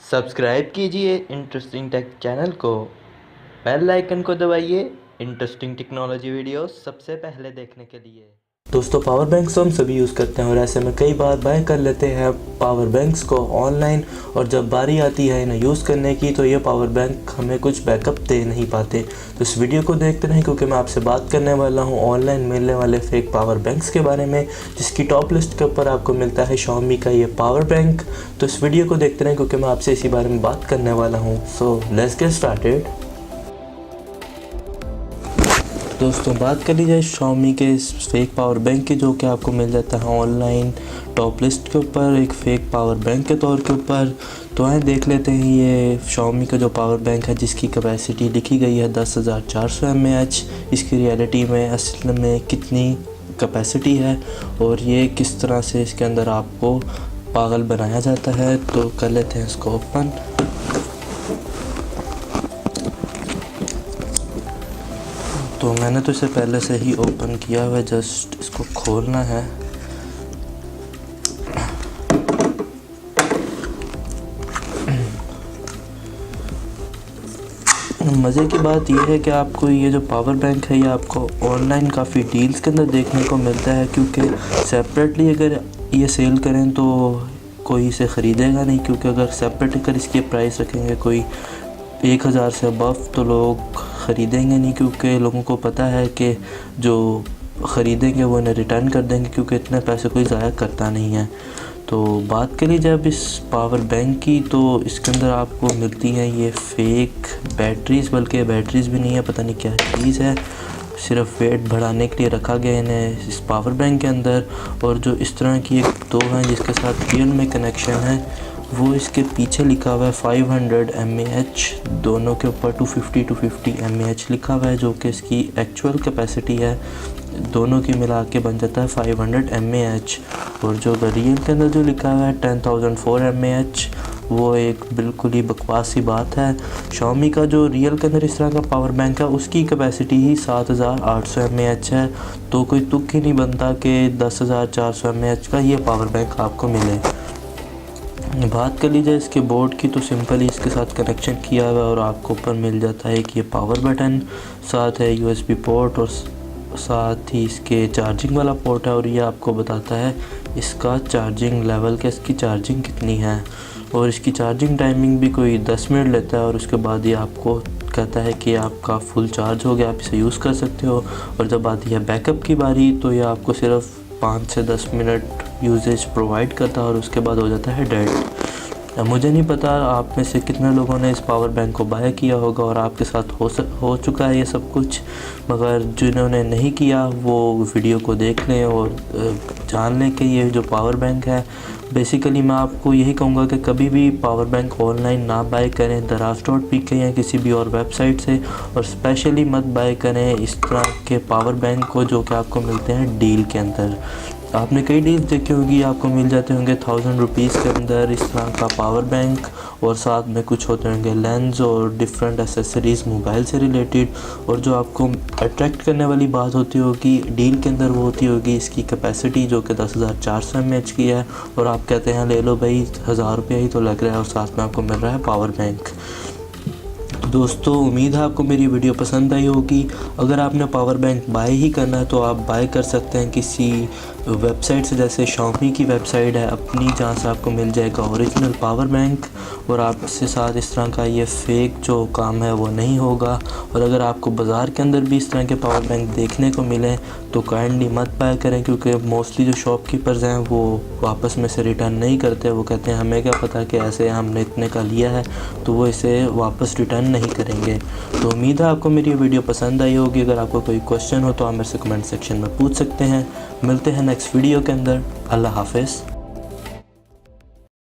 Subscribe कीजिए interesting take channel को, bell icon को दबाइए इंटरेस्टिंग टेक्नोलॉजी वीडियोस सबसे पहले देखने के लिए। दोस्तों, पावर बैंक्स तो हम सभी यूज़ करते हैं और ऐसे में कई बार बाय कर लेते हैं पावर बैंक्स को ऑनलाइन, और जब बारी आती है इन्हें यूज़ करने की तो ये पावर बैंक हमें कुछ बैकअप दे नहीं पाते। तो इस वीडियो को देखते रहें क्योंकि मैं आपसे बात करने वाला हूँ ऑनलाइन मिलने वाले फेक पावर बैंक्स के बारे में, जिसकी टॉप लिस्ट के ऊपर आपको मिलता है Xiaomi का ये पावर बैंक। तो इस वीडियो को देखते रहें क्योंकि मैं आपसे इसी बारे में बात करने वाला हूँ। So let's get started. दोस्तों, बात कर ली जाए Xiaomi के इस फेक पावर बैंक की, जो कि आपको मिल जाता है ऑनलाइन टॉप लिस्ट के ऊपर एक फ़ेक पावर बैंक के तौर के ऊपर। तो आए देख लेते हैं ये Xiaomi का जो पावर बैंक है, जिसकी कैपेसिटी लिखी गई है 10,400 mAh। इसकी रियलिटी में असल में कितनी कैपेसिटी है और ये किस तरह से इसके अंदर आपको पागल बनाया जाता है। तो कर लेते हैं इसको ओपन। तो मैंने तो इसे पहले से ही ओपन किया हुआ है, जस्ट इसको खोलना है। मज़े की बात यह है कि आपको ये जो पावर बैंक है ये आपको ऑनलाइन काफ़ी डील्स के अंदर देखने को मिलता है, क्योंकि सेपरेटली अगर ये सेल करें तो कोई इसे ख़रीदेगा नहीं, क्योंकि अगर सेपरेट अगर इसकी प्राइस रखेंगे कोई 1,000 से अबव तो लोग ख़रीदेंगे नहीं, क्योंकि लोगों को पता है कि जो ख़रीदेंगे वो इन्हें रिटर्न कर देंगे, क्योंकि इतने पैसे कोई ज़ाया करता नहीं है। तो बात करी जाए अब इस पावर बैंक की, तो इसके अंदर आपको मिलती हैं ये फ़ेक बैटरीज़, बल्कि बैटरीज़ भी नहीं है, पता नहीं क्या चीज़ है, सिर्फ वेट बढ़ाने के लिए रखा गया इन्हें इस पावर बैंक के अंदर। और जो इस तरह की एक दो हैं जिसके साथ रियल में कनेक्शन है, वो इसके पीछे लिखा हुआ है 500 mAh, दोनों के ऊपर 250 mAh लिखा हुआ है, जो कि इसकी एक्चुअल कैपेसिटी है दोनों की मिला के बन जाता है 500 mAh। और जो रियल के अंदर जो लिखा हुआ है 10,004 mAh, वो एक बिल्कुल ही बकवास सी बात है। Xiaomi का जो रियल के अंदर इस तरह का पावर बैंक है उसकी कैपेसिटी ही 7,800 mAh है। तो कोई तुक ही नहीं बनता कि 10,400 mAh का ये पावर बैंक आपको मिले। बात कर लीजिए इसके बोर्ड की, तो सिंपली इसके साथ कनेक्शन किया हुआ है और आपको ऊपर मिल जाता है कि ये पावर बटन, साथ है USB पोर्ट और साथ ही इसके चार्जिंग वाला पोर्ट है। और ये आपको बताता है इसका चार्जिंग लेवल कि इसकी चार्जिंग कितनी है, और इसकी चार्जिंग टाइमिंग भी कोई 10 मिनट लेता है। और उसके बाद ये आपको कहता है कि आपका फुल चार्ज हो गया, आप इसे यूज़ कर सकते हो। और जब आती है बैकअप की बारी, तो ये आपको सिर्फ 5 से 10 मिनट यूजेज प्रोवाइड करता है और उसके बाद हो जाता है डेड। मुझे नहीं पता आप में से कितने लोगों ने इस पावर बैंक को बाय किया होगा और आपके साथ हो चुका है ये सब कुछ, मगर जिन्होंने नहीं किया वो वीडियो को देख लें और जान लें कि ये जो पावर बैंक है, बेसिकली मैं आपको यही कहूँगा कि कभी भी पावर बैंक ऑनलाइन ना बाय करें Daraz.pk या किसी भी और वेबसाइट से, और स्पेशली मत बाय करें इस तरह के पावर बैंक को जो कि आपको मिलते हैं डील के अंदर। आपने कई डील्स देखी होगी, आपको मिल जाते होंगे 1000 रुपीज़ के अंदर इस तरह का पावर बैंक, और साथ में कुछ होते होंगे लेंस और डिफरेंट एसेसरीज़ मोबाइल से रिलेटेड। और जो आपको अट्रैक्ट करने वाली बात होती होगी डील के अंदर वो होती होगी इसकी कैपेसिटी, जो कि 10,400 mAh की है, और आप कहते हैं ले लो भाई 1000 रुपया ही तो लग रहा है और साथ में आपको मिल रहा है पावर बैंक। दोस्तों, उम्मीद है आपको मेरी वीडियो पसंद आई होगी। अगर आपने पावर बैंक बाय ही करना है तो आप बाय कर सकते हैं किसी वेबसाइट से, जैसे Xiaomi की वेबसाइट है अपनी, जहां से आपको मिल जाएगा ओरिजिनल पावर बैंक, और आपसे साथ इस तरह का ये फ़ेक जो काम है वो नहीं होगा। और अगर आपको बाज़ार के अंदर भी इस तरह के पावर बैंक देखने को मिले तो काइंडली मत बाय करें, क्योंकि मोस्टली जो शॉपकीपर्स हैं वो वापस में से रिटर्न नहीं करते। वो कहते हैं हमें क्या पता कि ऐसे हमने इतने का लिया है, तो वो इसे वापस रिटर्न नहीं करेंगे। तो उम्मीद है आपको मेरी वीडियो पसंद आई होगी। अगर आपको कोई क्वेश्चन हो तो आप मेरे से कमेंट सेक्शन में पूछ सकते हैं। मिलते हैं नेक्स्ट वीडियो के अंदर। अल्लाह हाफ़िज़।